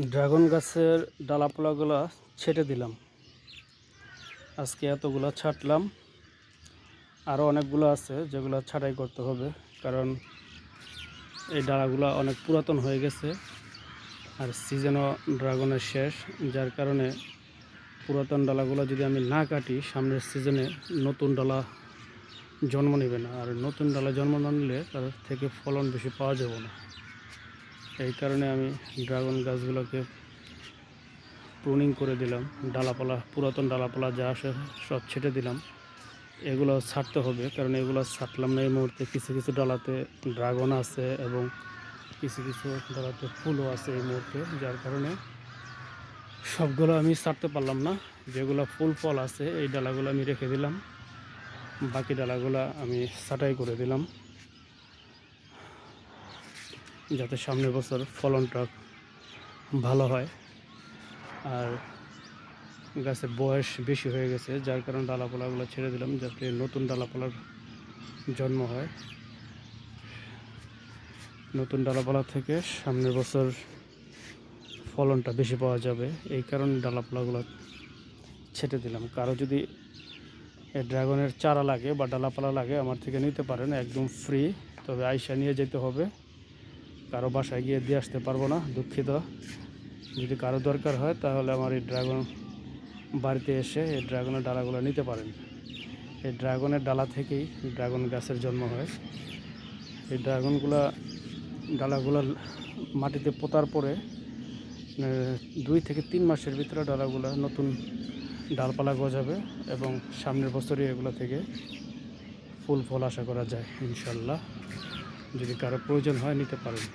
Dragon গাছের ডালাপালাগুলো ছেটে দিলাম। আজকে এতগুলো ছাঁটলাম, আরও অনেকগুলো আছে যেগুলো ছাঁটাই করতে হবে, কারণ এই ডালাগুলো অনেক পুরাতন হয়ে গেছে আর সিজনও ড্রাগনের শেষ, যার কারণে পুরাতন ডালাগুলো যদি আমি না কাটি সামনের সিজনে নতুন ডালা জন্ম নেবে না, আর নতুন ডালা জন্ম না নিলে তার থেকে ফলন বেশি পাওয়া যাবে না। এই কারণে আমি ড্রাগন গাছগুলোকে প্রুনিং করে দিলাম, ডালাপালা পুরাতন ডালাপালা যা আসে সব ছেটে দিলাম। এগুলো ছাড়তে হবে, কারণ এগুলো ছাড়লাম না এই মুহূর্তে কিছু কিছু ডালাতে ড্রাগন আছে এবং কিছু কিছু ডালাতে ফুলও আছে এই মুহূর্তে, যার কারণে সবগুলো আমি ছাড়তে পারলাম না। যেগুলো ফুল ফল আছে এই ডালাগুলো আমি রেখে দিলাম, বাকি ডালাগুলো আমি ছাঁটাই করে দিলাম, যাতে সামনের বছর ফলনটা ভালো হয়। আর গাছের বয়স বেশি হয়ে গেছে, যার কারণে ডালাপালাগুলো ছেড়ে দিলাম যাতে নতুন ডালাপালার জন্ম হয়। নতুন ডালাপালা থেকে সামনের বছর ফলনটা বেশি পাওয়া যাবে, এই কারণে ডালাপালাগুলো ছেটে দিলাম। কারো যদি ড্রাগনের চারা লাগে বা ডালাপালা লাগে আমার থেকে নিতে পারেন, একদম ফ্রি, তবে আইসা নিয়ে যেতে হবে। কারো বাসায় গিয়ে দিয়ে আসতে পারবো না, দুঃখিত। যদি কারো দরকার হয় তাহলে আমার এই ড্রাগন বাড়িতে এসে এই ড্রাগনের ডালাগুলো নিতে পারেন। এই ড্রাগনের ডালা থেকেই ড্রাগন গাছের জন্ম হয়। এই ডালাগুলো মাটিতে পোঁতার পরে 2 থেকে 3 মাসের ভিতরে ডালাগুলো নতুন ডালপালা গজাবে এবং সামনের বছরই এগুলো থেকে ফুল ফল আশা করা যায় ইনশাল্লাহ। যদি কারো প্রয়োজন হয় নিতে পারেন।